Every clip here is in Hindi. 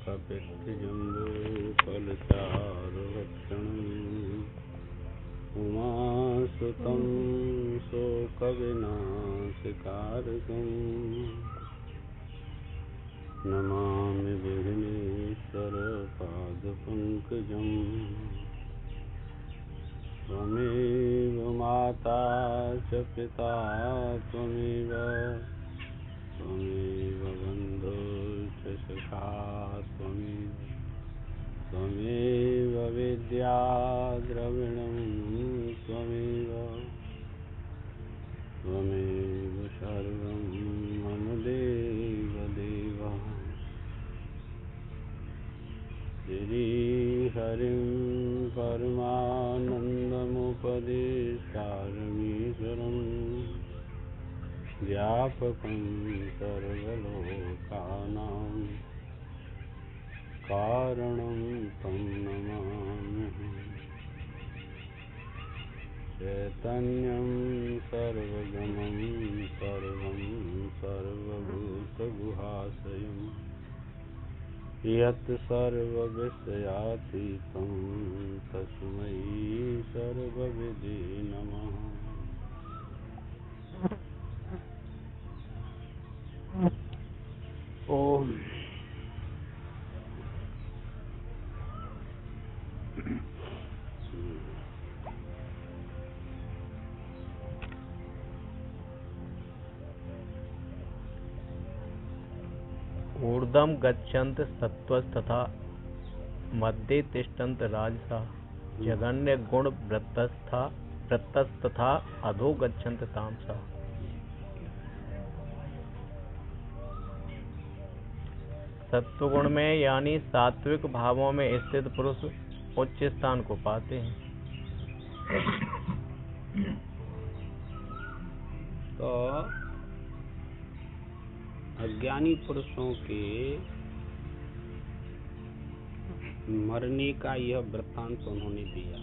कपित्थजम्बूफलचारुभक्षणम् उमासुतं शोकविनाशकारकम् नमामि विघ्नेश्वरपादपङ्कजम् त्वमेव माता च पिता त्वमेव बन्धुश्च सखा त्वमेव विद्या द्रविणं त्वमेव सर्वं मम देवदेव श्रीहरिं परमानन्दमुपदेष्टारमीश्वरम् व्यापकं सर्वलोकानां कारणं तं नमाम्यहम् चैतन्यं सर्वगमं सर्वभूतगुहाशयं यत् सर्वविषयातीतं तस्मै सर्वविदे नमः। ओम ऊर्ध्वं गच्छन्त सत्त्वस्तथा मध्ये तिष्ठन्त राजसः जघन्य गुण वृत्तस्तथा अधो गच्छन्त तामसः। सत्वगुण में यानी सात्विक भावों में स्थित पुरुष उच्च स्थान को पाते हैं। तो अज्ञानी पुरुषों के मरने का यह वृत्तांत उन्होंने दिया।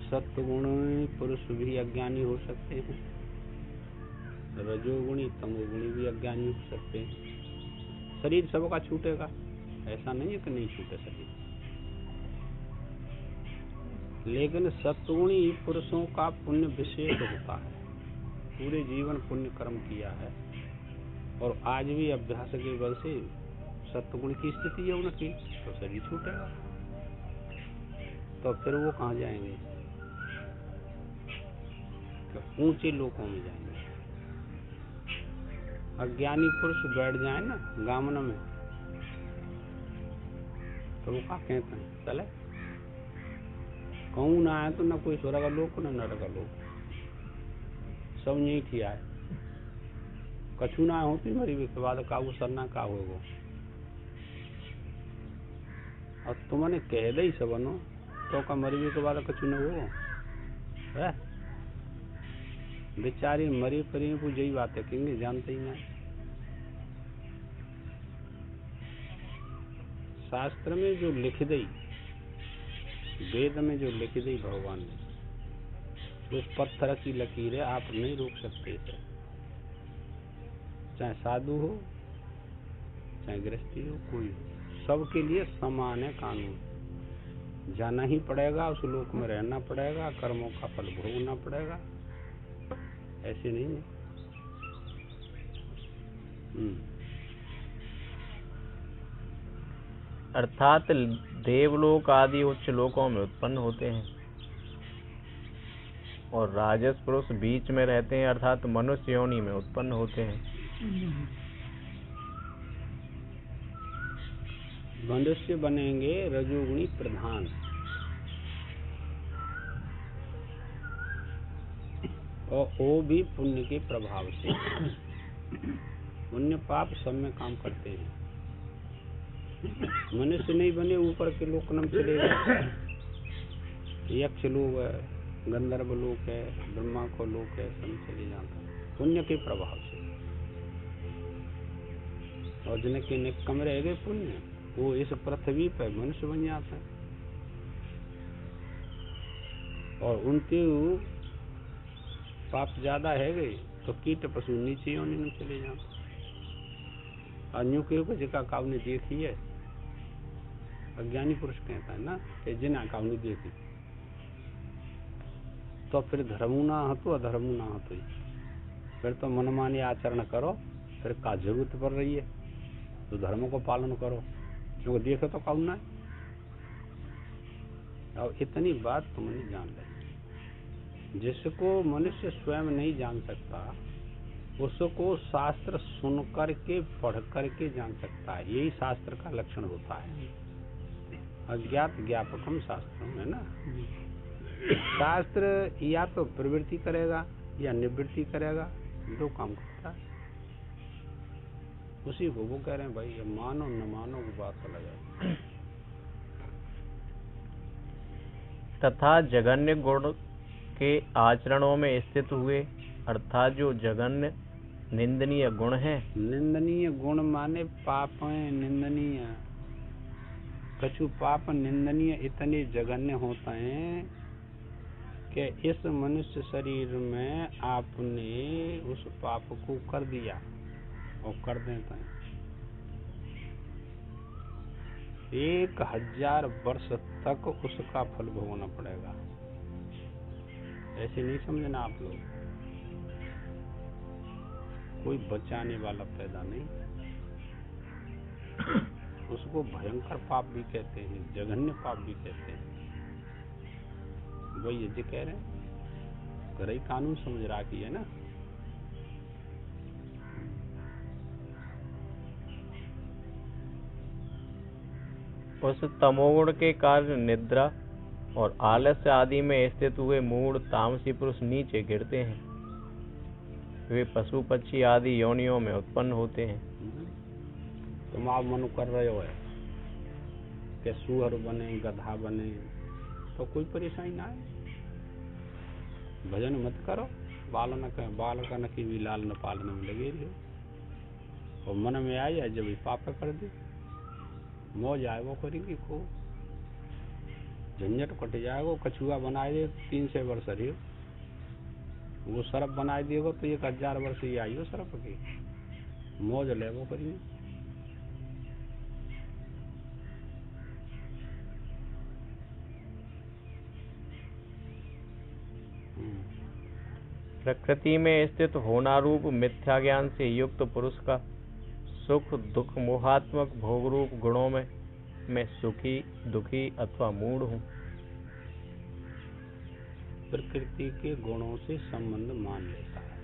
सत्वगुणी पुरुष भी अज्ञानी हो सकते हैं, रजोगुणी तमोगुणी भी अज्ञानी हो सकते हैं। शरीर सबका छूटेगा, ऐसा नहीं है कि नहीं छूटे शरीर, लेकिन सत्वगुणी पुरुषों का पुण्य विशेष होता है। पूरे जीवन पुण्य कर्म किया है और आज भी अभ्यास के बल से सत्वगुण की स्थिति है उनकी, तो शरीर छूटेगा। तो फिर वो कहाँ जाएंगे? तो ऊंचे लोकों में जाएंगे। अज्ञानी पुरुष बैठ जाए ना गामन में, तो वो क्या कहते हैं? चले कहूँ ना आए तो न कोई स्वर्ग लोक न नरक लोक, सब यही ठिया है। कछु ना होती मरी के बाद का वो सरना का होगो। और तुमने कह दे सबनो तो का मरी के बाद कछु न हो है। बेचारी मरी परी को यही बातें कहेंगे, जानते ही नहीं। शास्त्र में जो लिख दी, वेद में जो लिख दी भगवान ने, वो पत्थर की लकीर है, आप नहीं रोक सकते इसे। चाहे साधु हो चाहे गृहस्थी हो, कोई हो, सबके लिए समान है कानून। जाना ही पड़ेगा, उस लोक में रहना पड़ेगा, कर्मों का फल भोगना पड़ेगा, ऐसे नहीं है। अर्थात देवलोक आदि उच्च लोकों में उत्पन्न होते हैं और राजस पुरुष बीच में रहते हैं, अर्थात मनुष्य योनि में उत्पन्न होते हैं। मनुष्य बनेंगे रजोगुणी प्रधान, और वो भी पुण्य के प्रभाव से। पुण्य पाप सब में काम करते हैं। मनुष्य नहीं बने, ऊपर के लोक में चले गए, यक्ष लोक है, गंधर्व लोक है, ब्रह्मा को लोक है, सब चले जाते हैं पुण्य के प्रभाव से। और जिनके निकम रह गए पुण्य, वो इस पृथ्वी पर मनुष्य बन जाते हैं। और उनके पाप ज्यादा है गए तो कीट पशु नीचे योनि में चले जाते। अन्यों के ऊपर जिका काव ने देखी है, अज्ञानी पुरुष कहता है ना कि जिना काव ने देखी, तो फिर धर्मू ना हतो अधर्मू ना हतो, फिर तो मनमानी आचरण करो, फिर का जरूरत पड़ रही है, तो धर्म को पालन करो, क्योंकि देखो तो काव ना है। और इतनी बात तुमने जान ली, जिसको मनुष्य स्वयं नहीं जान सकता उसको शास्त्र सुन करके पढ़ करके जान सकता है। यही शास्त्र का लक्षण होता है। अज्ञात ज्ञापकम शास्त्रम है ना। शास्त्र या तो प्रवृत्ति करेगा या निवृत्ति करेगा, दो काम करता है। उसी को वो कह रहे हैं भाई, मानो न मानो वो बात अलग है। तथा जघन्य गुण के आचरणों में स्थित हुए, अर्थात जो जघन्य निंदनीय गुण है। निंदनीय गुण माने पाप है, निंदनीय कछु पाप निंदनीय इतने जघन्य होते हैं कि इस मनुष्य शरीर में आपने उस पाप को कर दिया और कर देते हैं। 1000 वर्ष तक उसका फल भोगना पड़ेगा। ऐसे नहीं समझना आप लोग, कोई बचाने वाला पैदा नहीं। उसको भयंकर पाप भी कहते हैं, जघन्य पाप भी कहते हैं। वही ये कह रहे हैं, घर ही कानून समझ रहा कि है ना। उस तमोगुण के कारण निद्रा और आलस्य आदि में स्थित हुए मूढ़ तामसी पुरुष नीचे गिरते हैं। वे पशु पक्षी आदि योनियों में उत्पन्न होते हैं। तुम आप मन कर रहे हो है कि सूअर बने, गधा बने, तो कोई परेशानी ना है। भजन मत करो, बाल का नकी भी लाल न पालने में लगे रहो, और मन में आया जब भी पाप कर दे, मौज आए वो करेंगे, खूब झंझट कट जाएगा। कछुआ बनाए दे 300 वर्ष रही, वो सरफ बनाए देगा तो 1000 वर्ष ही आई हो सरफ की, मौज ले वो करिए। प्रकृति में स्थित होना रूप मिथ्या ज्ञान से युक्त पुरुष का सुख दुख मोहात्मक भोग रूप गुणों में मैं सुखी दुखी अथवा मूढ़ हूँ। प्रकृति के गुणों से संबंध मान लेता है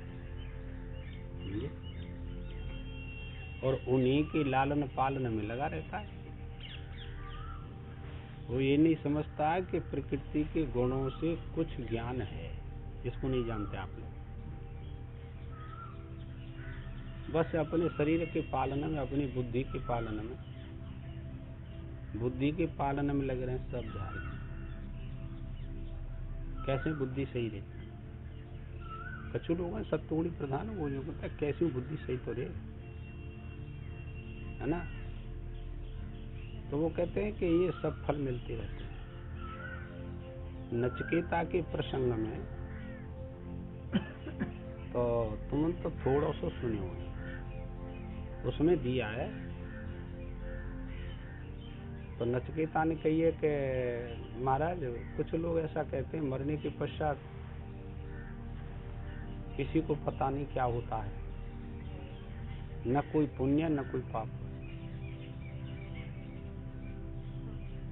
और उन्हीं के लालन पालन में लगा रहता है। वो ये नहीं समझता है कि प्रकृति के गुणों से कुछ ज्ञान है, इसको नहीं जानते आप लोग। बस अपने शरीर के पालन में, अपनी बुद्धि के पालन में, बुद्धि के पालन में लग रहे हैं सब जाए। कैसे बुद्धि सही रहे? कछु लोग हैं सत्वगुणी प्रधान, वो जो कहता है कैसी बुद्धि सही तो रहे, है ना। तो वो कहते हैं कि ये सब फल मिलते रहते हैं। नचिकेता के प्रसंग में तो तुम तो थोड़ा सा सुने हो, उसमें दिया है। तो नचिकेता ने कही है कि महाराज कुछ लोग ऐसा कहते हैं मरने के पश्चात किसी को पता नहीं क्या होता है, न कोई पुण्य न कोई पाप।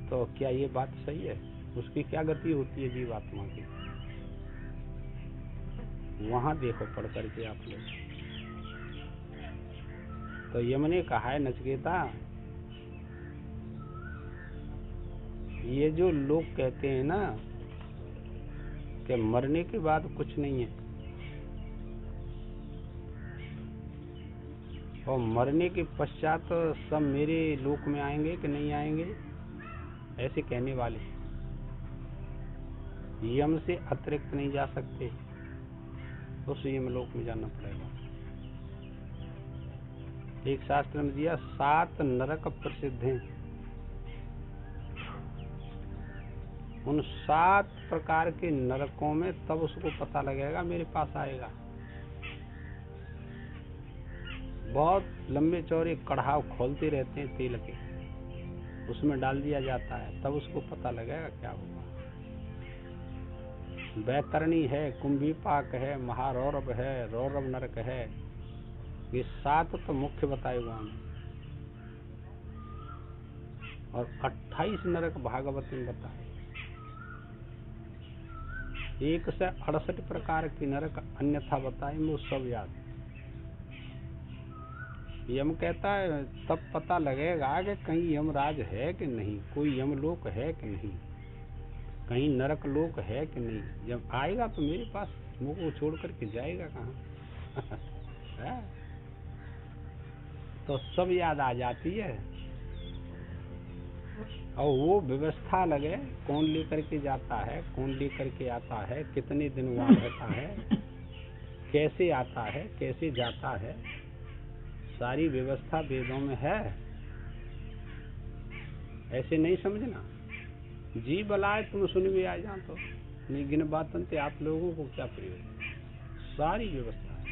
तो क्या ये बात सही है? उसकी क्या गति होती है जीवात्मा की? वहां देखो पढ़ करके आप लोग। तो यम ने कहा है नचिकेता, ये जो लोग कहते हैं ना कि मरने के बाद कुछ नहीं है, और मरने के पश्चात सब मेरे लोक में आएंगे कि नहीं आएंगे, ऐसे कहने वाले यम से अतिरिक्त नहीं जा सकते, उस यमलोक में जाना पड़ेगा। एक शास्त्र में दिया 7 नरक प्रसिद्ध हैं, उन 7 प्रकार के नरकों में तब उसको पता लगेगा मेरे पास आएगा। बहुत लंबे चौड़े कढ़ाव खोलते रहते हैं तेल के, उसमें डाल दिया जाता है, तब उसको पता लगेगा क्या होगा। बैतरणी है, कुंभीपाक है, महारौरव है, रौरव नरक है, ये 7 तो मुख्य बताए हुआ हैं, और 28 नरक भागवत में बताए। 1 से 68 प्रकार की नरक अन्यथा बताए, वो सब याद। यम कहता है तब पता लगेगा कि कहीं यमराज है कि नहीं, कोई यमलोक है कि नहीं, कहीं नरक लोक है कि नहीं। जब आएगा तो मेरे पास मुंह को छोड़ करके जाएगा कहाँ। तो सब याद आ जाती है, और वो व्यवस्था लगे, कौन लेकर के जाता है, कौन लेकर के आता है, कितने दिन वहाँ रहता है, कैसे आता है, कैसे जाता है, सारी व्यवस्था वेदों में है। ऐसे नहीं समझना, जी बलाए तुम सुन भी आ जा तो नहीं गिन बातन ते आप लोगों को क्या प्रयोग, सारी व्यवस्था है।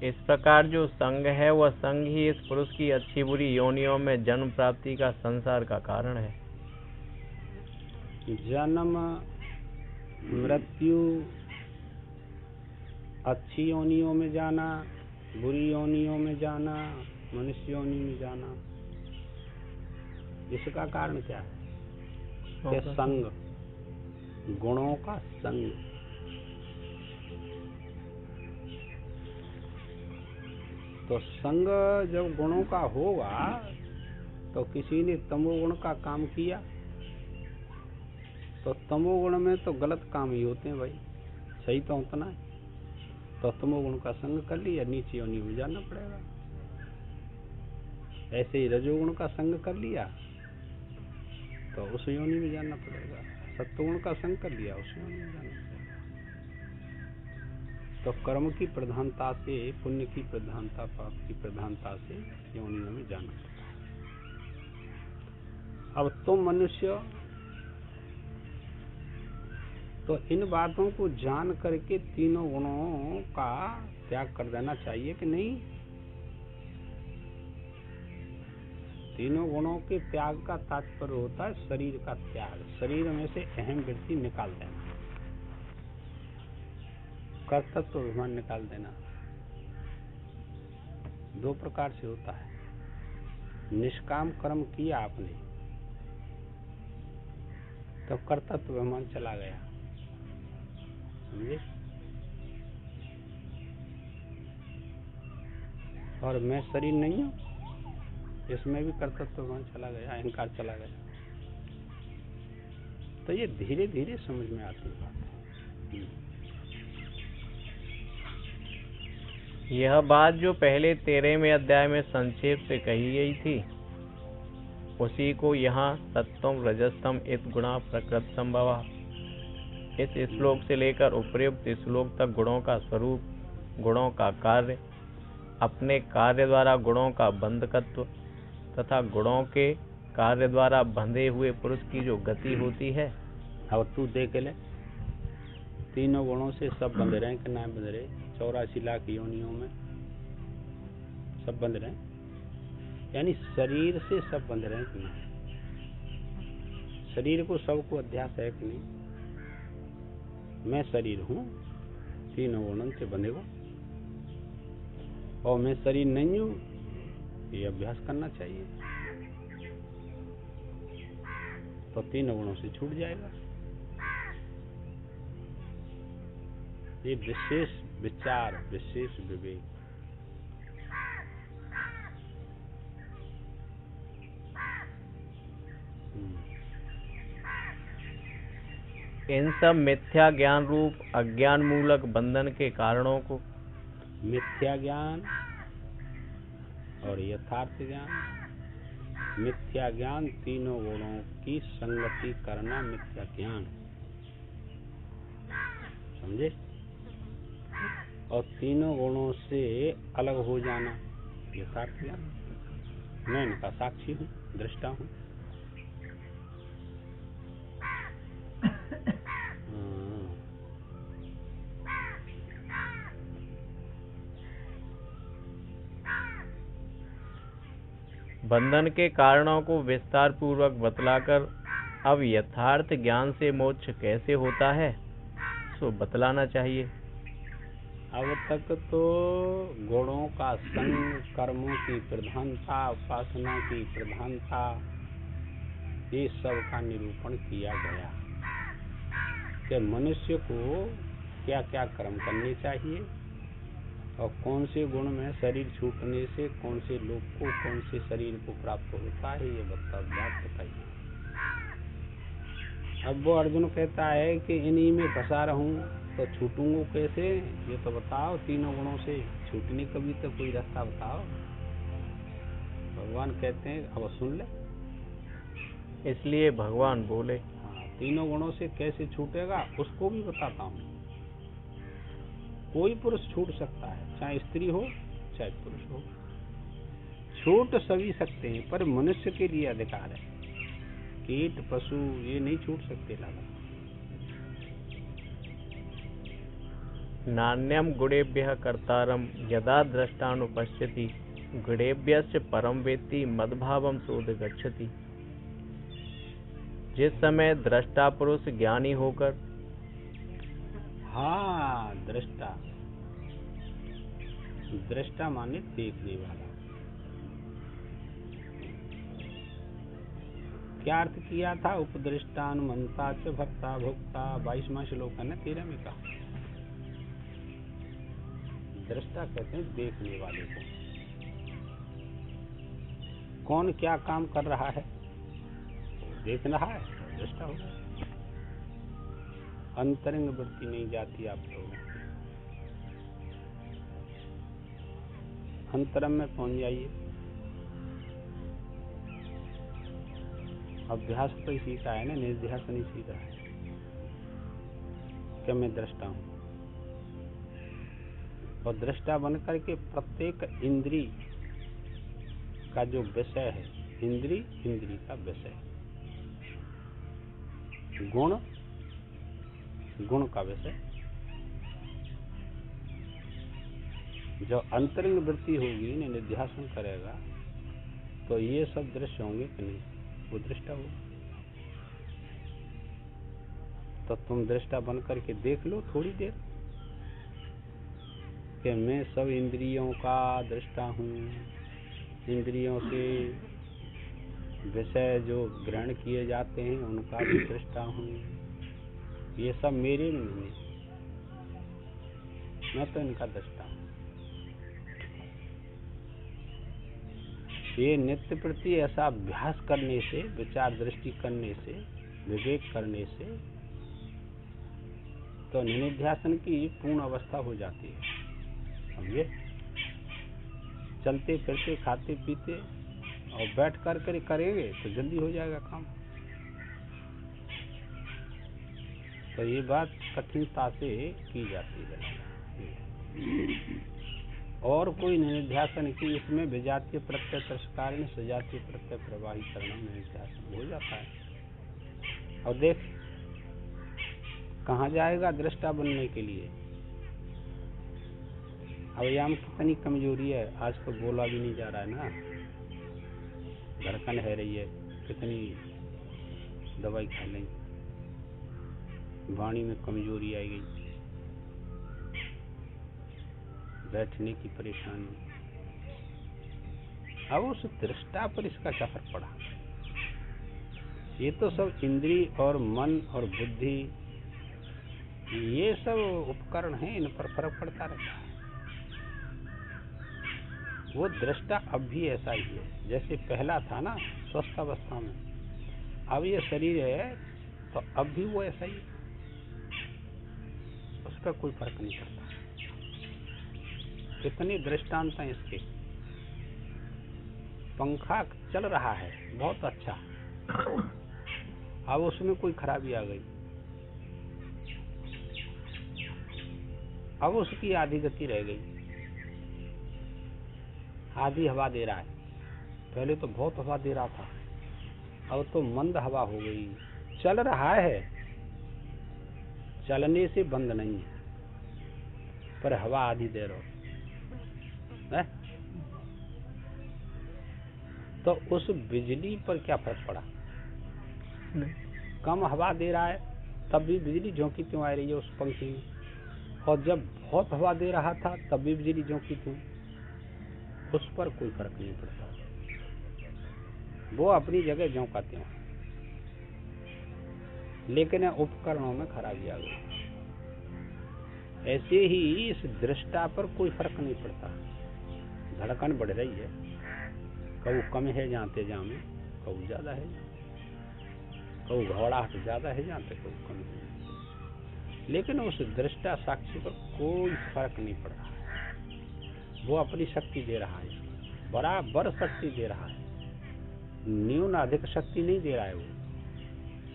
इस प्रकार जो संग है वह संग ही इस पुरुष की अच्छी बुरी योनियों में जन्म प्राप्ति का संसार का कारण है। जन्म, मृत्यु, अच्छी योनियों में जाना, बुरी योनियों में जाना, मनुष्य योनि में जाना, इसका कारण क्या है? कि संग, गुणों का संग। तो संग जब गुणों का होगा तो किसी ने तमोगुण का काम किया तो तमोगुण में तो गलत काम ही होते हैं भाई, सही तो उतना है। तो तमोगुण का संग कर लिया, नीचे योनि में जाना पड़ेगा। ऐसे ही रजोगुण का संग कर लिया तो उस योनि में जाना पड़ेगा। सत्वगुण का संग कर लिया, उस योनि में जाना पड़ेगा। तो कर्म की प्रधानता से, पुण्य की प्रधानता, पाप की प्रधानता से योनियों में जाना पड़ता है। अब तुम मनुष्य तो इन बातों को जान करके तीनों गुणों का त्याग कर देना चाहिए कि नहीं? तीनों गुणों के त्याग का तात्पर्य होता है शरीर का त्याग, शरीर में से अहम वृत्ति निकाल देना, कर्तृत्व अभिमान निकाल देना। 2 प्रकार से होता है। निष्काम कर्म किया आपने तो कर्तृत्व अभिमान चला गया, समझे? और मैं शरीर नहीं हूँ, इसमें भी कर्तृत्व अभिमान चला गया, अहंकार चला गया। तो ये धीरे धीरे समझ में आती बात है। यह बात जो पहले 13वें अध्याय में संक्षेप से कही गई थी, उसी को यहाँ सत्वम रजस्तम इत गुणा प्रकृत संभव, इस श्लोक से लेकर उपर्युक्त श्लोक तक गुणों का स्वरूप, गुणों का कार्य, अपने कार्य द्वारा गुणों का बंधकत्व तथा गुणों के कार्य द्वारा बंधे हुए पुरुष की जो गति होती है। अब तू देख ले, तीनों गुणों से सब बंध रहे हैं कि ना बंध रहे? 84 लाख योनियों में सब बंध रहे हैं, यानी शरीर से सब बंध रहे हैं कि नहीं? शरीर को सबको अध्यास है कि नहीं? मैं शरीर हूँ, तीनों गुणों से बंधे हो, और मैं शरीर नहीं हूँ, ये अभ्यास करना चाहिए, तो तीनों गुणों से छूट जाएगा। ये विशेष विचार, विशेष विवेक। इन सब मिथ्या ज्ञान रूप अज्ञान मूलक बंधन के कारणों को, मिथ्या ज्ञान और यथार्थ ज्ञान। मिथ्या ज्ञान तीनों गुणों की संगति करना मिथ्या ज्ञान, समझे? और तीनों गुणों से अलग हो जाना यथार्थ ज्ञान। मैं इनका साक्षी हूँ, दृष्टा हूँ। बंधन के कारणों को विस्तार पूर्वक बतलाकर अब यथार्थ ज्ञान से मोक्ष कैसे होता है सो बतलाना चाहिए। अब तक तो गुणों का संग, कर्मों की प्रधानता, उपासना की प्रधानता, ये सब का निरूपण किया गया कि मनुष्य को क्या क्या कर्म करने चाहिए और कौन से गुण में शरीर छूटने से कौन से लोक को, कौन से शरीर को प्राप्त होता है, ये बात बताइए। अब वो अर्जुन कहता है कि इन्हीं में फंसा रहूं तो छूटूंगा कैसे, ये तो बताओ। तीनों गुणों से छूटने का भी तो कोई रास्ता बताओ। भगवान कहते हैं अब सुन ले। इसलिए भगवान बोले, हाँ, तीनों गुणों से कैसे छूटेगा उसको भी बताता हूँ। कोई पुरुष छूट सकता है, चाहे स्त्री हो चाहे पुरुष हो, छूट सभी सकते हैं, पर मनुष्य के लिए अधिकार है। कीट पशु ये नहीं छूट सकते। लाला नान्यम गुणेभ्यः कर्तारम यदा द्रष्टानुपश्यति गुणेभ्यश्च परम वेत्ति मद्भावम सोध गच्छति। जिस समय दृष्टा पुरुष ज्ञानी होकर, हाँ, दृष्टा माने देखने वाला। क्या अर्थ किया था? उपदृष्टानुमंता च भक्ता भोक्ता, 22वां श्लोक है ना 13 में का। दृष्टा कहते हैं देखने वाले को। कौन क्या काम कर रहा है देख रहा है, दृष्टा हो। अंतरंग वृत्ति नहीं जाती आप लोगों की। अंतरम में पहुंच जाइए। अभ्यास तो सीखा है ना, निर्ध्यास नहीं सीखा है कि मैं दृष्टा हूं। और दृष्टा बनकर के प्रत्येक इंद्री का जो विषय है, इंद्री का विषय, गुण का विषय, जो अंतरंग वृत्ति होगी, निध्यासन करेगा तो ये सब दृश्य होंगे कि नहीं, वो दृष्टा हो। तो तुम दृष्टा बन करके देख लो थोड़ी देर कि मैं सब इंद्रियों का दृष्टा हूँ, इंद्रियों से विषय जो ग्रहण किए जाते हैं उनका भी दृष्टा हूँ। ये सब मेरे में नहीं, मैं तो इनका दृष्टा हूँ। ये नित्य प्रति ऐसा अभ्यास करने से, विचार दृष्टि करने से, विवेक करने से तो निधिध्यासन की पूर्ण अवस्था हो जाती है। समझे? चलते फिरते खाते पीते और बैठ कर करेंगे तो जल्दी हो जाएगा काम। तो ये बात कठिनता से की जाती है। और कोई निधिध्यासन की इसमें विजातीय प्रत्यय तिरस्कारण सजातीय प्रत्यय प्रवाहीकरण निधिध्यासन हो जाता है। और देख कहाँ जाएगा दृष्टा बनने के लिए। अवयव कितनी कमजोरी है, आज तो बोला भी नहीं जा रहा है ना, धड़कन है रही है, कितनी दवाई खा लें, वाणी में कमजोरी आई गई, बैठने की परेशानी। अब उस दृष्टा पर इसका क्या फर्क पड़ा? ये तो सब इंद्री और मन और बुद्धि, ये सब उपकरण हैं, इन पर फर्क पड़ता रहता है। वो दृष्टा अब भी ऐसा ही है जैसे पहला था ना, स्वस्थ अवस्था में। अब ये शरीर है तो अब भी वो ऐसा ही है, उसका कोई फर्क नहीं पड़ता। कितने दृष्टांत हैं इसके। पंखा चल रहा है बहुत अच्छा, अब उसमें कोई खराबी आ गई, अब उसकी आधी गति रह गई, आधी हवा दे रहा है। पहले तो बहुत हवा दे रहा था, अब तो मंद हवा हो गई। चल रहा है, चलने से बंद नहीं है, पर हवा आधी दे रहा है। तो उस बिजली पर क्या फर्क पड़ा? नहीं। कम हवा दे रहा है तब भी बिजली झोंकी क्यों आ रही है उस पंखे में, और जब बहुत हवा दे रहा था तब भी बिजली झोंकी क्यों? उस पर कोई फर्क नहीं पड़ता, वो अपनी जगह झोंकाते हैं, लेकिन उपकरणों में खराबी आ गई। ऐसे ही इस दृष्टा पर कोई फर्क नहीं पड़ता। धड़कन बढ़ रही है, कभी कम है जानते जामे, कभी ज्यादा है, कभी घबराहट ज्यादा है जानते, कभी कम है, लेकिन उस दृष्टा साक्षी पर कोई फर्क नहीं पड़ रहा है। वो अपनी शक्ति दे रहा है, बराबर शक्ति दे रहा है, न्यून अधिक शक्ति नहीं दे रहा है, वो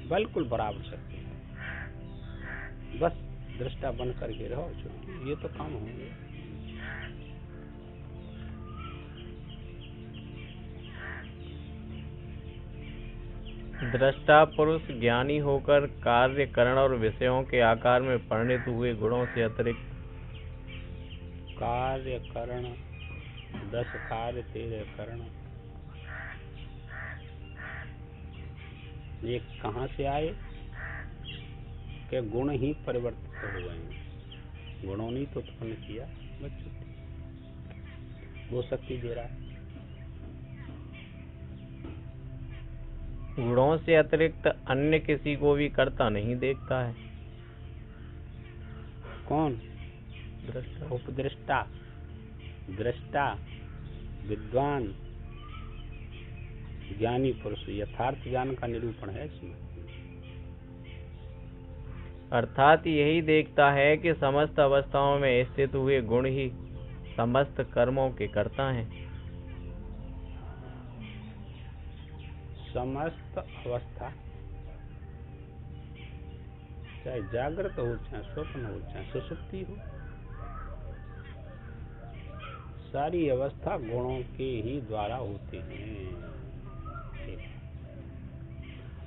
बिल्कुल बराबर शक्ति है। बस दृष्टा बन करके रहो, चलो ये तो काम होंगे। दृष्टा पुरुष ज्ञानी होकर कार्य करण और विषयों के आकार में परिणित हुए गुणों से अतिरिक्त कार्य करण 10 कार्य 13 करण, ये कहाँ से आए कि गुण ही परिवर्तित हो गए हैं, गुणों ने तो उत्पन्न किया बच्चों, वो शक्ति दे रहा है। गुणों से अतिरिक्त अन्य किसी को भी करता नहीं देखता है। कौन? दृष्टा। उपदृष्टा, दृष्टा, विद्वान, ज्ञानी पुरुष, यथार्थ ज्ञान का निरूपण है इसमें। अर्थात यही देखता है कि समस्त अवस्थाओं में स्थित हुए गुण ही समस्त कर्मों के कर्ता हैं। समस्त अवस्था, चाहे जागृत हो, चाहे स्वप्न हो, चाहे सुषुप्ति हो, सारी अवस्था गुणों के ही द्वारा होते हैं,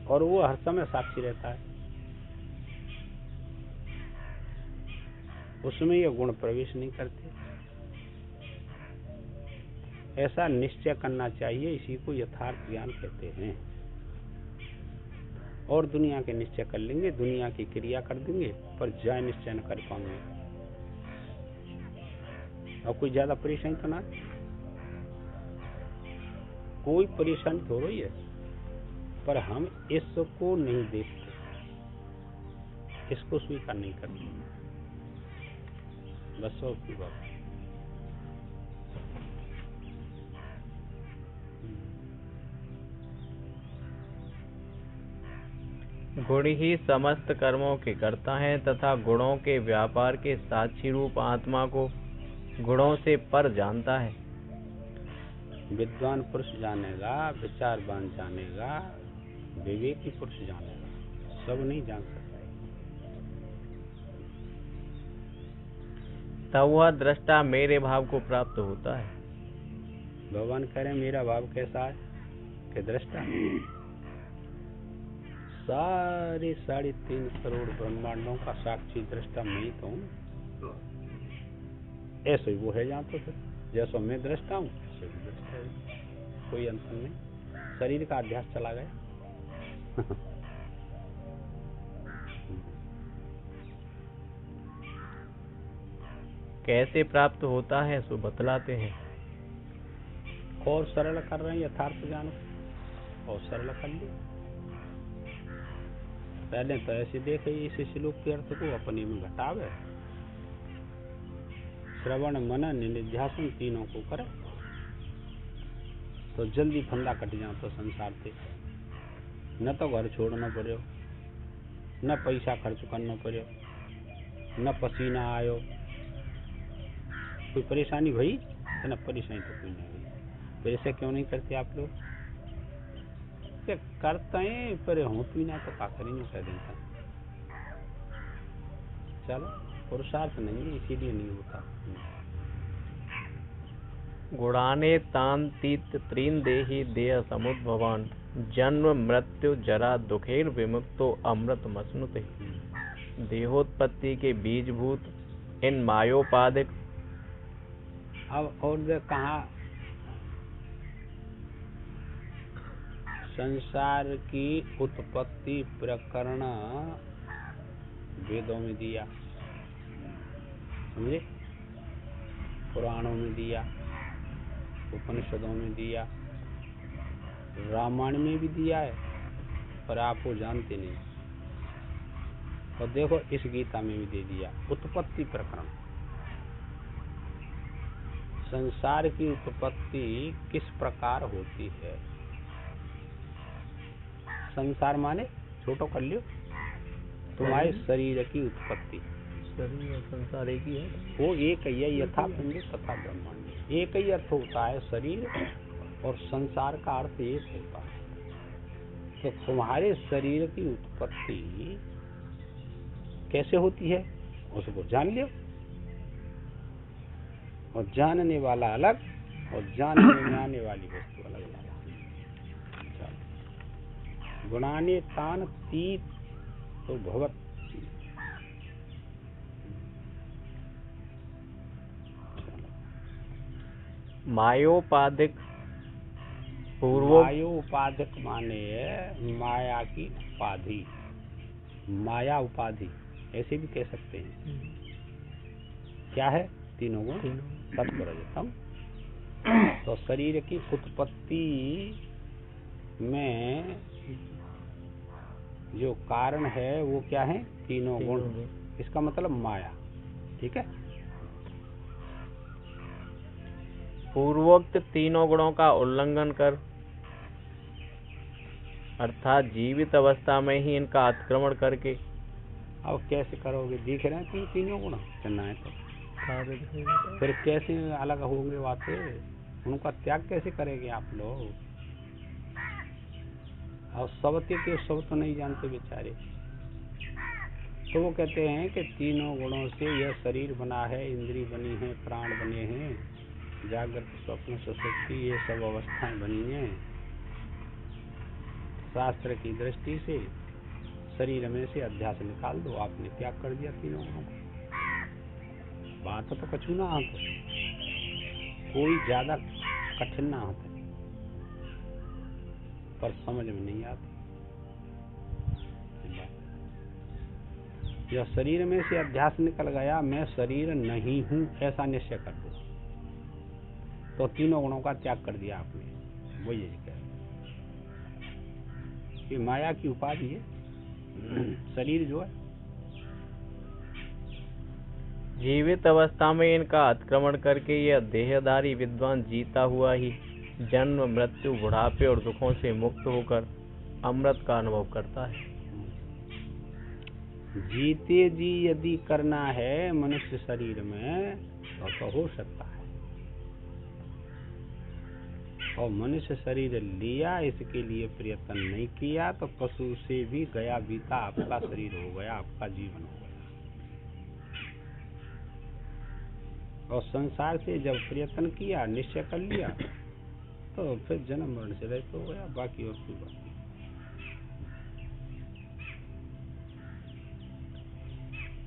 और वो हर समय साक्षी रहता है, उसमें ये गुण प्रवेश नहीं करते। ऐसा निश्चय करना चाहिए, इसी को यथार्थ ज्ञान कहते हैं। और दुनिया के निश्चय कर लेंगे, दुनिया की क्रिया कर देंगे, पर जय निश्चय न कर पाएंगे। और कोई ज्यादा परेशानी तो ना, कोई परेशानी तो हो रही है, पर हम इसको नहीं देखते, इसको स्वीकार नहीं करते, बस और की बात। गुण ही समस्त कर्मों के कर्ता हैं तथा गुणों के व्यापार के साक्षी रूप आत्मा को गुणों से पर जानता है। विद्वान पुरुष जानेगा, विचारवान जानेगा, विवेकी पुरुष जानेगा, सब नहीं जान सकते। तब वह दृष्टा मेरे भाव को प्राप्त होता है। भगवान कह रहे हैं मेरा भाव कैसा है कि दृष्टा सारे 3.5 करोड़ ब्रह्मांडों का साक्षी दृष्टा मैं ही तो हूँ। ऐसे ही वो है जहाँ तो, जैसा मैं दृष्टा हूँ ऐसे भी दृष्टा है, कोई अंतर नहीं। शरीर का अध्यास चला गया। कैसे प्राप्त होता है सो बतलाते हैं। और सरल कर रहे हैं यथार्थ ज्ञान, और सरल कर ली। पहले तो ऐसे देखे इस श्लोक के अर्थ को अपने में घटावे, श्रवण मनन निध्यासन तीनों को करे तो जल्दी फंदा कट जाओ तो संसार से। न तो घर छोड़ना पड़े, न पैसा खर्च करना पड़े, न पसीना आयो, कोई परेशानी भई तो न परेशानी तो कोई नहीं हुई। फिर ऐसे क्यों नहीं करते आप लोग? करते हैं पर हूँ पीना तो का करेंगे कह देता। चलो पुरुषार्थ नहीं है इसीलिए नहीं होता। गुणाने तान तीत त्रीन देहि देह समुद्भवान जन्म मृत्यु जरा दुखेर विमुक्तो अमृत मसनुते। देहोत्पत्ति के बीजभूत इन मायोपाधिक। अब और कहा संसार की उत्पत्ति प्रकरण वेदों में दिया, समझे, पुराणों में दिया, उपनिषदों में दिया, रामायण में भी दिया है, पर आप वो जानते नहीं। और देखो इस गीता में भी दे दिया, उत्पत्ति प्रकरण। संसार की उत्पत्ति किस प्रकार होती है। संसार माने छोटो कर लियो, तुम्हारे शरीर की उत्पत्ति। शरीर और संसार एक ही है। वो एक ही है, यथा पिंड तथा ब्रह्मांड। एक ही अर्थ होता है शरीर, और संसार का अर्थ एक होता है। तो तुम्हारे शरीर की उत्पत्ति कैसे होती है उसको जान लियो। और जानने वाला अलग, और जानने में आने वाली वस्तु अलग अलग। गुणाने तान तीत तो भवत। मायोपाधिक मायोपाधिक माने माया की उपाधि, माया उपाधि ऐसे भी कह सकते हैं। क्या है? तीनों गुण तत्परजतम। तो शरीर की उत्पत्ति में जो कारण है वो क्या है? तीनों गुण। इसका मतलब माया। ठीक है। पूर्वोक्त तीनों गुणों का उल्लंघन कर, अर्थात जीवित अवस्था में ही इनका अतिक्रमण करके। अब कैसे करोगे? दिख रहे हैं तीनों गुण चलना है तो फिर कैसे अलग होंगे बातें? उनका त्याग कैसे करेंगे आप लोग? और सबते के सब तो नहीं जानते बेचारे। तो वो कहते हैं कि तीनों गुणों से यह शरीर बना है, इंद्री बनी है, प्राण बने हैं, जागृत स्वप्न सुषुप्ति ये सब अवस्थाएं बनी हैं। शास्त्र की दृष्टि से शरीर में से अध्यास निकाल दो, आपने त्याग कर दिया तीनों गुणों को। बात तो कछु ना आते, कोई ज्यादा कठिन ना आते, पर समझ में नहीं आती। यह शरीर में से अध्यास निकल गया, मैं शरीर नहीं हूं ऐसा निश्चय कर दो, तो तीनों गुणों का त्याग कर दिया आपने। वो यही कह, ये माया की उपाधि है शरीर जो है। जीवित अवस्था में इनका अतिक्रमण करके यह देहधारी विद्वान जीता हुआ ही जन्म मृत्यु बुढ़ापे और दुखों से मुक्त होकर अमृत का अनुभव करता है। जीते जी यदि करना है मनुष्य शरीर में तो हो सकता है। और मनुष्य शरीर लिया, इसके लिए प्रयत्न नहीं किया तो पशु से भी गया बीता आपका शरीर हो गया, आपका जीवन हो गया। और संसार से जब प्रयत्न किया, निश्चय कर लिया, तो फिर जन्म मरण से रहित हो गया, बाकी और कोई बात नहीं।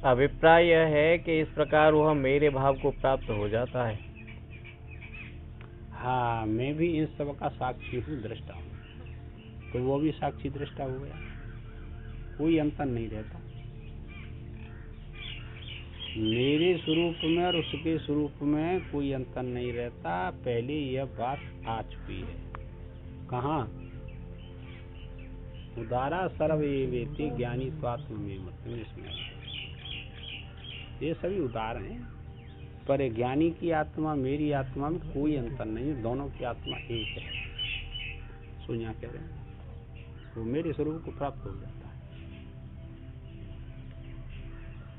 अभिप्राय यह है कि इस प्रकार वह मेरे भाव को प्राप्त हो जाता है। हाँ, मैं भी इन सब का साक्षी हूँ, दृष्टा हूँ। तो वो भी साक्षी दृष्टा हो गया, कोई अंतर नहीं रहता। मेरे स्वरूप में और उसके स्वरूप में कोई अंतर नहीं रहता। पहले यह बात आ चुकी है। कहाँ? उदारा सर्ववेति ज्ञानी स्वात्म में मत, इसमें ये सभी उदार हैं, पर ज्ञानी की आत्मा मेरी आत्मा में कोई अंतर नहीं है, दोनों की आत्मा एक है। सुनिया कह रहे हैं वो मेरे स्वरूप को प्राप्त हो जाता है।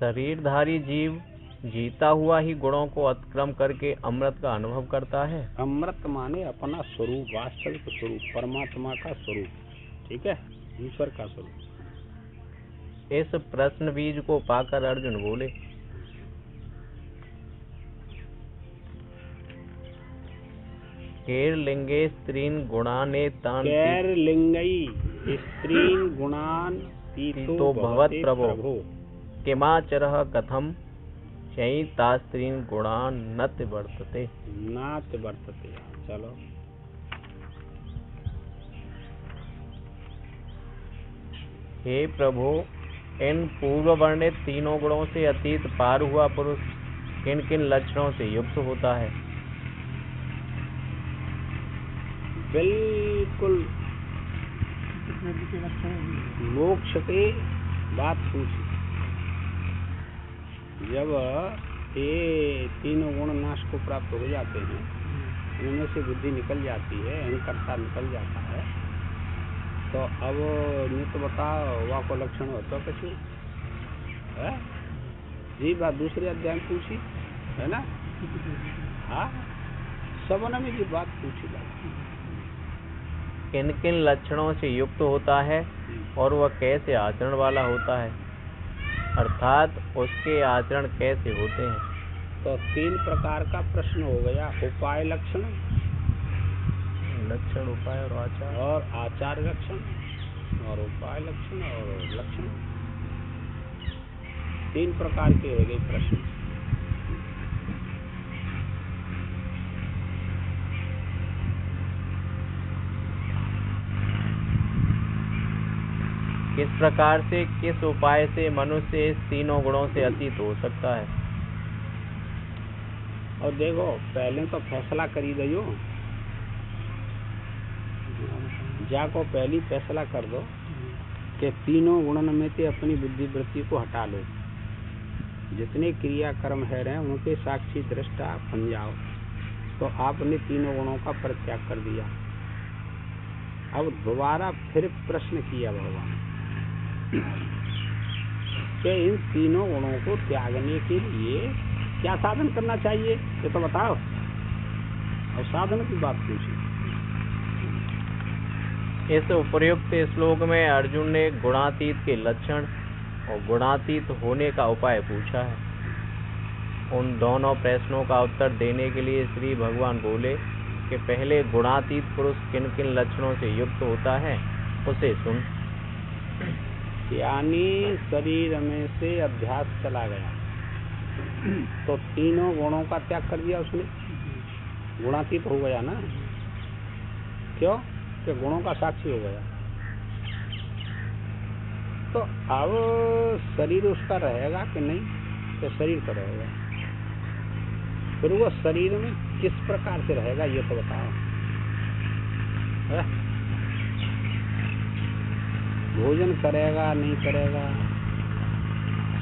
शरीरधारी जीव जीता हुआ ही गुणों को अतिक्रम करके अमृत का अनुभव करता है। अमृत माने अपना स्वरूप, वास्तविक स्वरूप, परमात्मा का स्वरूप। ठीक है, ईश्वर का स्वरूप। इस प्रश्न बीज को पाकर अर्जुन बोले, कैर्लिंगे स्त्रीन गुणाने तान कैर्लिंगई स्त्रीन गुणान तीतो भवत प्रभो किमाचरः कथम चैतास्त्रीन गुणान नत वर्तते। नात वर्तते। चलो हे प्रभु, इन पूर्व वर्णित तीनों गुणों से अतीत पार हुआ पुरुष किन किन लक्षणों से युक्त होता है? बिल्कुल मोक्ष की बात पूछी। जब ये तीनों गुण नाश को प्राप्त हो जाते हैं, उनमें से बुद्धि निकल जाती है, अहंकर्ता निकल जाता है, तो अब नित्य बताओ वा को लक्षण होता कछु है जी। बात दूसरे अध्याय में पूछी है ना। हाँ, सबने में ये बात पूछी बात। किन किन लक्षणों से युक्त होता है और वह कैसे आचरण वाला होता है, अर्थात उसके आचरण कैसे होते हैं? तो 3 प्रकार का प्रश्न हो गया। उपाय लक्षण, लक्षण, उपाय और आचार लक्षण और उपाय लक्षण और लक्षण, 3 प्रकार के हो गए प्रश्न। किस प्रकार से, किस उपाय से मनुष्य इस तीनों गुणों से अतीत हो सकता है? और देखो, पहले तो फैसला करी दो, जाको पहली फैसला कर दो कि तीनों गुणन में से अपनी बुद्धि वृत्ति को हटा लो। जितने क्रिया कर्म है रहे उनके साक्षी दृष्टा बन जाओ। तो आपने तीनों गुणों का परित्याग कर दिया। अब दोबारा फिर प्रश्न किया भगवान कि इन तीनों गुणों को त्यागने के लिए क्या साधन करना चाहिए, ये तो बताओ। और साधन की बात पूछी। इस उपर्युक्त श्लोक में अर्जुन ने गुणातीत के लक्षण और गुणातीत होने का उपाय पूछा है। उन दोनों प्रश्नों का उत्तर देने के लिए श्री भगवान बोले कि पहले गुणातीत पुरुष किन किन लक्षणों से युक्त होता है उसे सुन। यानी शरीर में से अभ्यास चला गया तो तीनों गुणों का त्याग कर दिया उसने, गुणातीत हो गया ना। क्यों? कि गुणों का साक्षी हो गया। तो अब शरीर उसका रहेगा कि नहीं, कि शरीर का रहेगा। फिर वो शरीर में किस प्रकार से रहेगा ये तो बताओ है? भोजन करेगा नहीं करेगा,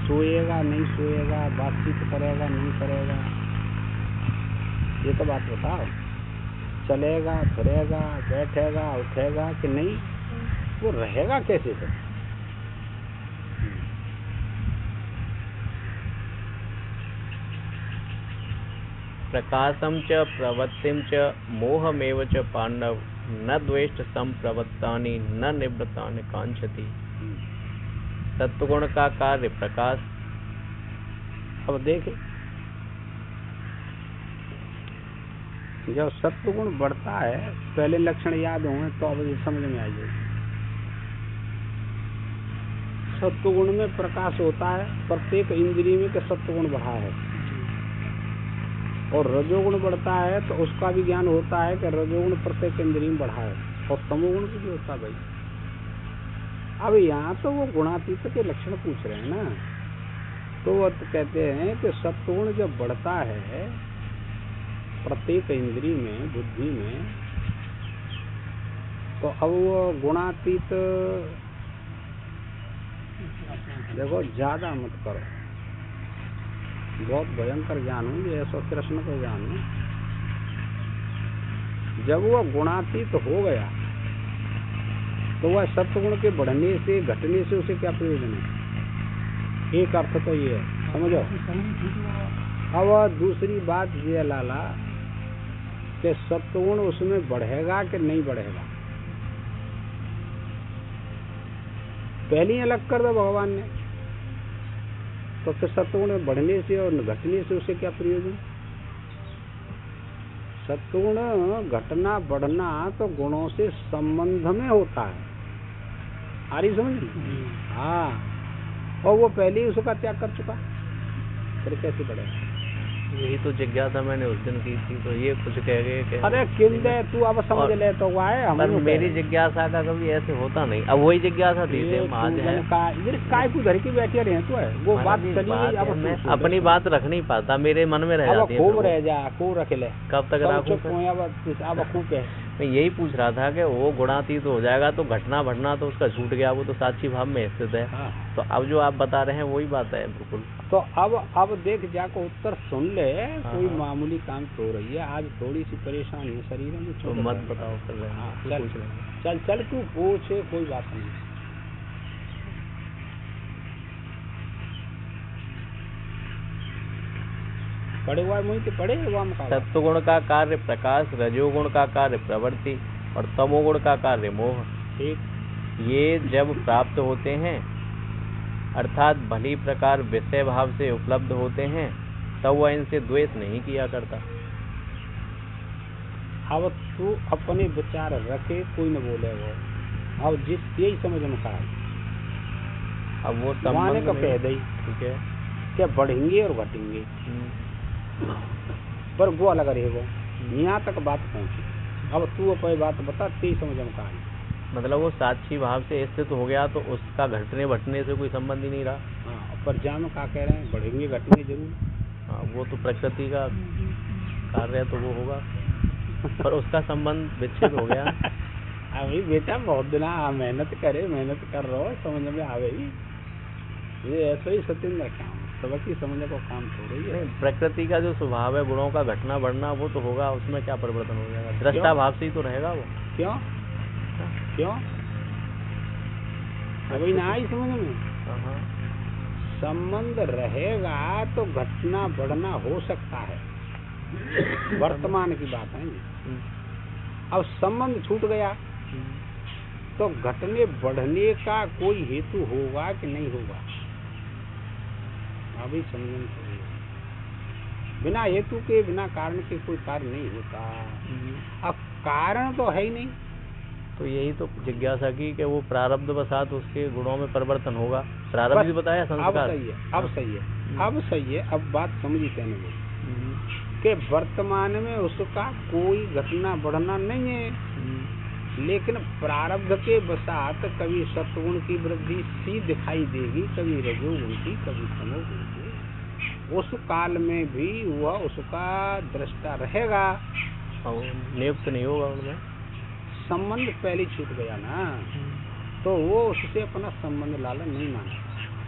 सोएगा नहीं सोएगा, बातचीत करेगा नहीं करेगा, ये तो बात बताओ। चलेगा फिरेगा, बैठेगा उठेगा कि नहीं, वो रहेगा कैसे? तो प्रकाशम च प्रवृत्तिम च मोहमेव च पांडव न द्वेष्ट संप्रवृत्तानि न निवृत्तानि कांक्षति। सत्वगुण का कार्य प्रकाश। अब देखे, जब सत्वगुण बढ़ता है, पहले लक्षण याद होंगे तो अब ये समझ में आ जाएगी। सत्वगुण में प्रकाश होता है, प्रत्येक इंद्रिय में के सत्वगुण बढ़ा है। और रजोगुण बढ़ता है तो उसका भी ज्ञान होता है कि रजोगुण प्रत्येक इंद्रिय में बढ़ा है। और तमोगुण भी होता है भाई। अब यहाँ तो वो गुणातीत के लक्षण पूछ रहे हैं ना, तो वो कहते हैं कि सत्वगुण जब बढ़ता है प्रत्येक इंद्रिय में, बुद्धि में, तो अब वो गुणातीत देखो ज्यादा मत करो, बहुत भयंकर ज्ञान हो, ये ऐसा कृष्ण को ज्ञान हो। जब वो गुणातीत हो गया तो वह सत्वगुण के बढ़ने से घटने से उसे क्या प्रयोजन है? एक अर्थ तो ये है, समझो। अब दूसरी बात ये लाला कि सत्वगुण उसमें बढ़ेगा कि नहीं बढ़ेगा, पहले ही अलग कर दो भगवान ने। तो फिर सत्वगुण बढ़ने से और घटने से उसे क्या प्रयोजन? सत्वगुण घटना बढ़ना तो गुणों से संबंध में होता है, आ रही समझ? हाँ, और वो पहले ही उसका त्याग कर चुका, फिर कैसे बढ़ेगा? यही तो जिज्ञासा मैंने उस दिन की थी, तो ये कुछ कह गए कि अरे किंदे तू अब समझ ले तो हुआ है पर मेरी जिज्ञासा का कभी ऐसे होता नहीं। अब वही जिज्ञासा थी आज है काय को घर की बैठे रहे तू है वो बात चली गई। अब मैं अपनी बात रख नहीं पाता, मेरे मन में रह जाती है। खूब रह जा, खूब रख ले, कब तक रखूं? अब खूब है। मैं यही पूछ रहा था कि वो गुणातीत हो जाएगा तो घटना बढ़ना तो उसका छूट गया, वो तो साक्षी भाव में स्थित है। हाँ। तो अब जो आप बता रहे हैं वही बात है बिल्कुल। तो अब देख जाकर उत्तर सुन ले। कोई मामूली काम तो हो रही है, आज थोड़ी सी परेशानी है शरीर में, तो मत बताओ कर रहे हैं। चल चल तू पूछ, कोई बात नहीं। पढ़े हुआ मुझे तो पढ़े हुआ सत्वगुण का कार्य प्रकाश, रजोगुण का कार्य प्रवृत्ति और तमोगुण का कार्य मोह। ठीक। ये जब प्राप्त होते हैं अर्थात भली प्रकार विषय भाव से उपलब्ध होते हैं तब वह इनसे द्वेष नहीं किया करता। अब तू अपने विचार रखे, कोई न बोले वो। अब जिस यही समझ में कहा, अब वो संबंध का कह दई, ठीक है, क्या बढ़ेंगे और घटेंगे, पर वो अलग रहेगा। यहाँ तक बात पहुँची। अब तू अपनी बात बता, तेरी समझ में कहा। मतलब वो साक्षी भाव से स्थित हो गया तो उसका घटने बढ़ने से कोई संबंध ही नहीं रहा। हाँ, पर जान क्या कह रहे हैं, बढ़ेंगे घटेंगे जरूर। हाँ, वो तो प्रकृति का कार्य है तो वो होगा, पर उसका संबंध विच्छेद हो गया। अभी बेटा बहुत दिन मेहनत करे, मेहनत कर रहा हो, समझ में आवेगी। ये ऐसा ही सत्येंद्र काम सबकी समझने को काम हो रही है। प्रकृति का जो स्वभाव है गुणों का घटना बढ़ना वो तो होगा, उसमें क्या परिवर्तन हो जाएगा? दृष्टा भाव से ही तो रहेगा वो। क्यों क्यों अभी ना आई समझ में? संबंध रहेगा तो घटना बढ़ना हो सकता है, वर्तमान की बात है। अब संबंध छूट गया तो घटने बढ़ने का कोई हेतु होगा कि नहीं होगा? अभी समझने चाहिए। बिना हेतु के, बिना कारण के कोई कार्य नहीं होता। अब कारण तो है ही नहीं। तो यही तो जिज्ञासा की कि वो प्रारब्ध वसात उसके गुणों में परिवर्तन होगा। प्रारब्ध भी बताया, संस्कार। अब सही है, अब सही है, अब सही है। अब बात समझी कहने में कि वर्तमान में उसका कोई घटना बढ़ना नहीं है, लेकिन प्रारब्ध के वसात कभी सत्वगुण की वृद्धि सी दिखाई देगी, कभी रजोगुण की, कभी तमोगुण की। उस काल में भी वह उसका दृष्टा रहेगा, नियुक्त नहीं होगा उनमें। संबंध पहले छूट गया ना, तो वो उससे अपना संबंध लालन नहीं माना।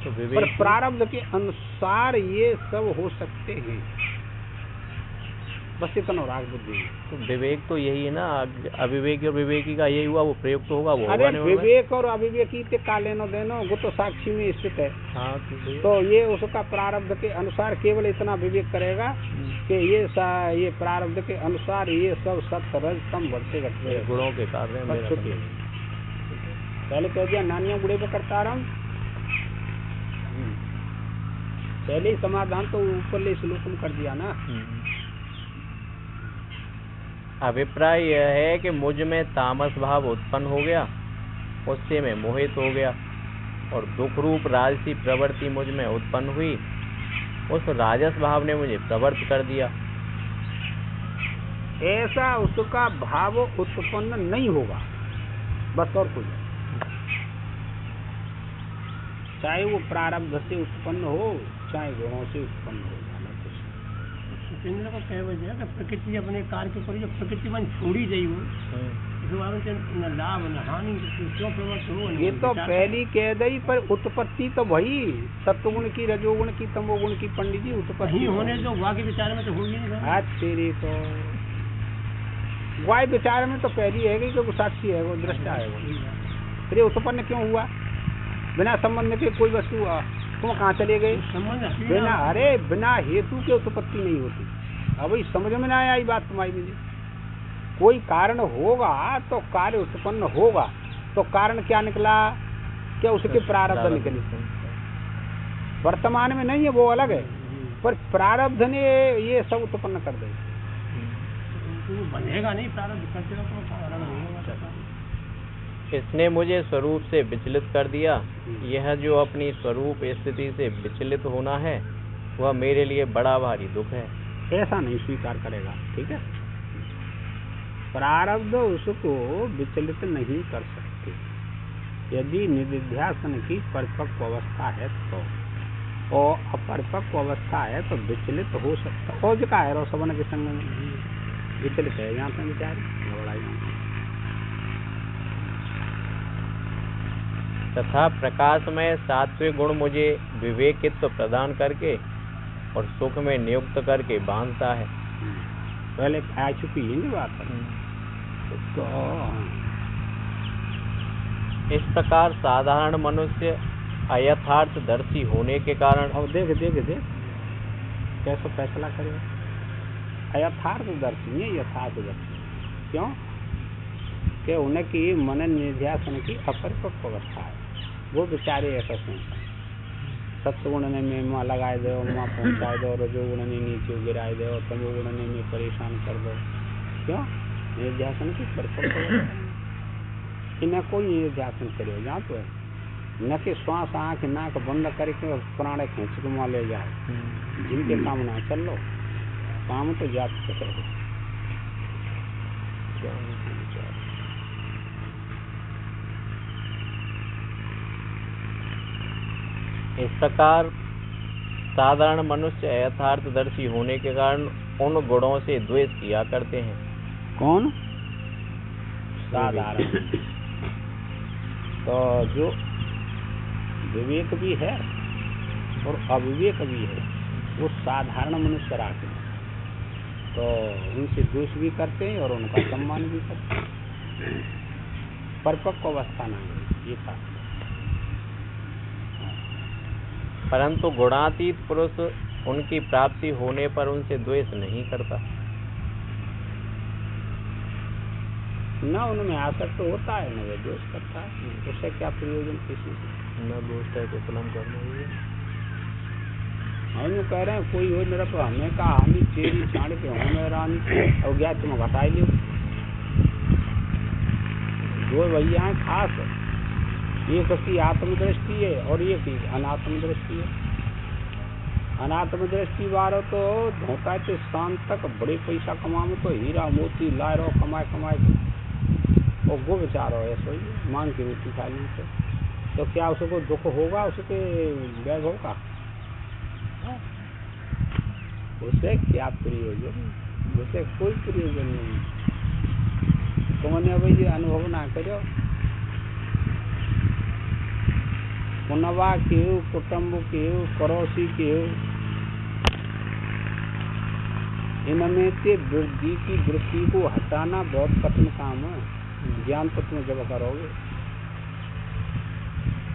तो पर प्रारब्ध के अनुसार ये सब हो सकते हैं, बस इतना राग बुद्धि। तो विवेक तो यही है ना, अविवेकी और विवेकी का यही हुआ, वो प्रयोग तो होगा, वो अरे विवेक और अविवेकी के का लेनो देनो, वो तो साक्षी में स्थित है। हाँ, तो ये उसका प्रारब्ध के अनुसार केवल इतना विवेक करेगा कि ये प्रारब्ध के अनुसार ये सब सत्य रज तम बढ़ते घटते गुणों के कार्य। पहले कह दिया नानियों बुढ़े पे करता रहा, पहले ही समाधान तो ऊपर श्लोक में कर दिया ना। अभिप्राय यह है कि मुझ में तामस भाव उत्पन्न हो गया, उससे मैं मोहित हो गया और दुख रूप राजसी प्रवृत्ति मुझ में उत्पन्न हुई, उस राजस भाव ने मुझे प्रवृत्त कर दिया। ऐसा उसका भाव उत्पन्न नहीं होगा, बस और कुछ। चाहे वो प्रारब्ध से उत्पन्न हो, चाहे गुणों से उत्पन्न हो। सत्येंद्र को कह वजह कि प्रकृति अपने कार्य के करी, जब प्रकृति मन छोड़ी गई हो न लाभ न हानि, क्यों प्रवृत्त हो? ये तो पहली कह दी, पर उत्पत्ति तो वही सत्वगुण की, रजोगुण की, तमोगुण की। पंडित जी उत्पत्ति होने जो वाह के विचार में तो होगी नहीं। आज तेरे तो वाह विचार में तो पहली है कि वो साक्षी है, वो दृष्टा है। वो फिर उत्पन्न क्यों हुआ? बिना संबंध के कोई वस्तु तुम कहाँ चले गए? बिना बिना हेतु के उत्पत्ति नहीं होती। अब समझ में ना आया ये बात तुम्हारी मुझे। कोई कारण होगा तो कार्य उत्पन्न होगा, तो कारण क्या निकला? क्या उसके प्रारब्ध निकले? वर्तमान में नहीं है, वो अलग है, पर प्रारब्ध ने ये सब उत्पन्न कर दे। बनेगा नहीं, प्रारब्ध करते रहो तो अलग नहीं होगा। इसने मुझे स्वरूप से विचलित कर दिया। यह जो अपनी स्वरूप स्थिति से विचलित होना है वह मेरे लिए बड़ा भारी दुख है। ऐसा नहीं स्वीकार करेगा। ठीक है, प्रारब्ध उसको विचलित नहीं कर सकते। यदि निधिध्यासन की परिपक्व अवस्था है तो, और अपरिपक्व अवस्था है तो विचलित हो सकता। खोज का है रोसवन के संग में विचलित है, यहाँ पे विचार तथा प्रकाशमय सात्विक गुण मुझे विवेकित्व प्रदान करके और सुख में नियुक्त करके बांधता है। पहले आ चुकी है बात। तो इस प्रकार साधारण मनुष्य अयथार्थदर्शी होने के कारण, अब देख कैसे फैसला करेगा। अयथार्थदर्शी नहीं यथार्थदर्शी। क्यों? कि उनकी मनन निध्यासन की अपरिपक्व अवस्था है। वो बेचारे ऐसा सोचते हैं सत्गुण ने में लगाए दो, माँ पहुँचाए दो, रजोगुण ने नीचे गिराए दो, तमोगुण ने में परेशान कर दो। क्यों? निध्यासन की परिपक्व अवस्था। इन्हें कोई निध्यासन करे जहाँ तो है न कि श्वास आँख नाक बंद करके प्राण खींच के वहाँ ले जाए। जिनके काम ना चल लो, काम तो जाते रहो। इस प्रकार साधारण मनुष्य यथार्थदर्शी होने के कारण उन गुणों से द्वेष किया करते हैं। कौन? साधारण। तो जो विवेक भी है और अविवेक भी है, वो साधारण मनुष्य रहते हैं, तो उनसे द्वेष भी करते हैं और उनका सम्मान भी करते हैं। परिपक्व अवस्था नहीं, ये था। परंतु गुणातीत पुरुष उनकी प्राप्ति होने पर उनसे द्वेष नहीं करता। न उनमें आसक्त होता है न वे द्वेष करता है। उससे क्या प्रयोजन किसी से? न दोस्त है तो सलाम करना ही। हम कह रहे हैं कोई हो मेरा तो हमें कहा हानि चेरी छाड़ के हो मेरा रानी और गया तुम घटाई लियो। दो भैया हैं खास, एक की आत्मदृष्टि है और एक की अनात्म दृष्टि है। अनात्म दृष्टि वालों तो धोखा के शाम तक बड़े पैसा कमाओ तो हीरा मोती लाए रहो कमाए और वो बेचारो ऐसा ही मान की रोटी खा ली तो क्या उसको दुख होगा? उसके वैभव का उससे क्या प्रयोजन? उससे कोई प्रयोजन नहीं। तुमने भाई अनुभव ना करो। पुनवा के हो, कुटुंब के हो, पड़ोसी के हो, इनमें से वृद्धि की वृत्ति को हटाना बहुत कठिन काम है। ज्ञान तो तुम जब करोगे,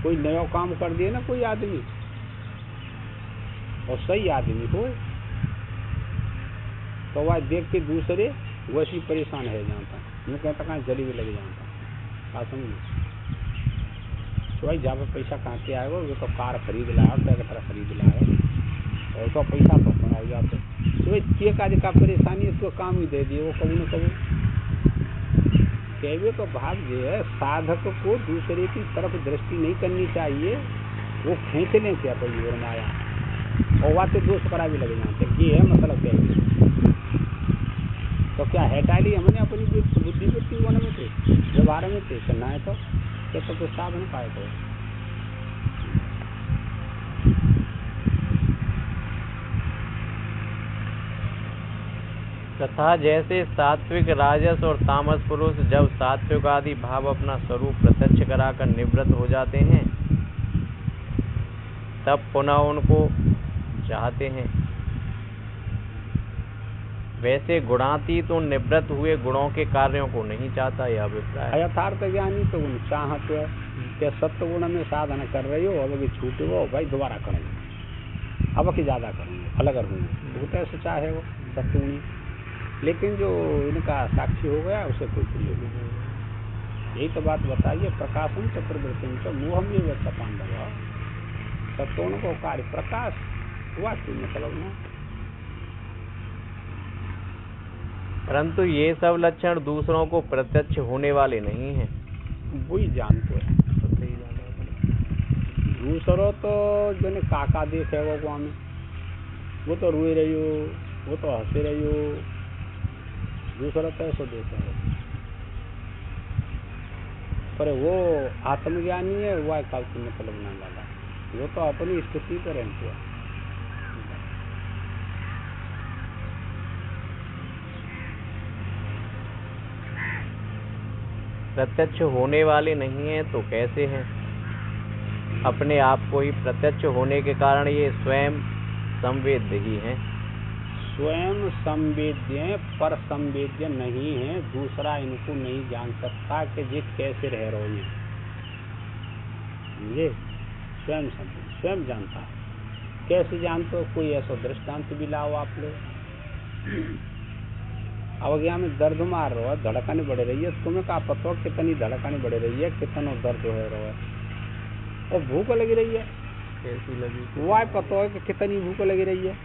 कोई नया काम कर दिए ना कोई आदमी और सही आदमी हो तो वह देख के दूसरे वैसी परेशान है जाता। मैं कहता कहाँ जली भी लग जाता। समझ तो भाई जहाँ पे पैसा कहाँ से आएगा? वो तो कार खरीद लाया, ट्रैक्टर खरीद लाया और तो पैसा तो बनाओ जाते। तो भाई एक का परेशानी है तो काम ही दे दिए वो कभी न कभी। कहवे तो भाग जो है साधक को दूसरे की तरफ दृष्टि नहीं करनी चाहिए। वो खींच लें क्या कोई और माया और वहाँ से दोष करा भी लग जाते। ये है मतलब कहवे। तो क्या हटा ली हमने अपनी बुद्धि वृत्ति मन में थे, व्यवहार में थे, करना है तो क्या तो कुछ साफ नहीं पाए। तो तथा जैसे सात्विक राजस और तामस पुरुष जब सात्विक आदि भाव अपना स्वरूप प्रत्यक्ष कराकर निवृत्त हो जाते हैं तब पुनः उनको चाहते हैं, वैसे गुणातीत उन निवृत्त हुए गुणों के कार्यों को नहीं चाहता। यह अभिप्राय यथार्थ ज्ञानी तो उन चाहत है कि सत्य गुण में साधन कर रहे हो, अब अभी छूट हो भाई दोबारा करेंगे, अब की ज्यादा करेंगे, अलग होंगे, वो तो ऐसा चाहे वो सत्य गुणी। लेकिन जो इनका साक्षी हो गया उसे कोई प्रयोग नहीं। यही तो बात बताइए। प्रकाशम च प्रवृत्ति तो मोह में व्यवस्था पांडव सत्वों को कार्य प्रकाश हुआ क्यों मतलब ना। परंतु ये सब लक्षण दूसरों को प्रत्यक्ष होने वाले नहीं हैं। वही जानते हैं दूसरों तो जो काका देखे वो गाँव में वो तो रोए रही हो वो तो हंसे रही हो, दूसरा पैसो देता है, पर वो आत्मज्ञानी है, वह काल से मतलब ना वाला, वो तो अपनी स्थिति पर रहते हैं। प्रत्यक्ष होने वाले नहीं हैं तो कैसे हैं? अपने आप को ही प्रत्यक्ष होने के कारण ये स्वयं संवेद्य ही हैं। स्वयं संवेद्य हैं, पर संवेद्य नहीं है, दूसरा इनको नहीं जान सकता कि ये कैसे रह रहे हैं। ये स्वयं संवेद्य, स्वयं जानता है। कैसे जानते हो? कोई ऐसा दृष्टांत भी लाओ आप लोग। अवज्ञा में दर्द मार रहा है, धड़कन बढ़ रही है, तुम्हें क्या पता कितनी धड़कन बढ़ रही है, कितना दर्द हो रहा है, और भूख लगी रही है, कैसी लगी? वह पता है कि कितनी भूख लगी रही है,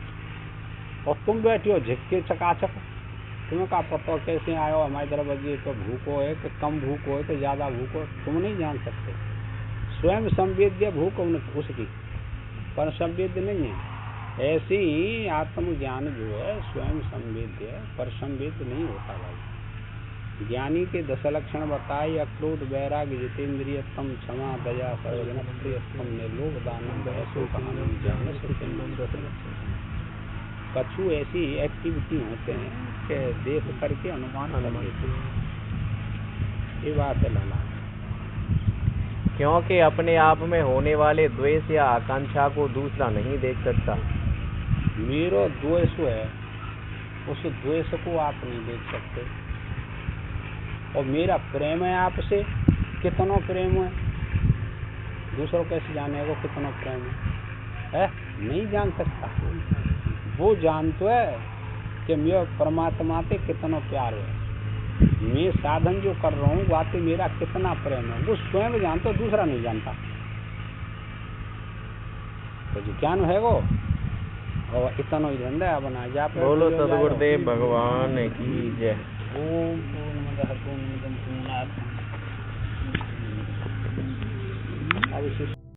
और तुम बैठी हो झिक्के चकाचक, तुम्हें क्या पता कैसे आयो हमारी तरफ बजिए, तो भूखो है कि कम भूख हो कि ज्यादा भूख हो, तुम नहीं जान सकते। स्वयं संवेद्य भूख उसकी, पर संवेद्य नहीं है। ऐसे ही आत्मज्ञान जो है स्वयं संवेद्य है, पर संवेद्य नहीं होता भाई। ज्ञानी के 10 लक्षण बताए, अक्रोध वैराग्य जितेंद्रियत्म क्षमा दया सर्वजनप्रियत्म निर्लोभ दानंद ऐसो ज्ञान कछु ऐसी एक्टिविटी होते हैं कि देख करके अनुमान कर लेते हैं। ये बात है लाला। क्योंकि अपने आप में होने वाले द्वेष या आकांक्षा को दूसरा नहीं देख सकता। मेरा द्वेष है, उस द्वेष को आप नहीं देख सकते, और मेरा प्रेम है आपसे, कितना प्रेम है, दूसरों कैसे जानेगा कितना प्रेम है? नहीं जान सकता। वो जानते है कि मेरा परमात्मा से कितना प्यार है, मैं साधन जो कर रहा हूँ वाते मेरा कितना प्रेम है, वो स्वयं जानता, दूसरा नहीं जानता। तो जो ज्ञान है वो, और इतना ही धंधा बना जा। बोलो सदगुरुदेव भगवान की जय। ओम पूर्णमदः पूर्णमिदं पूर्णात्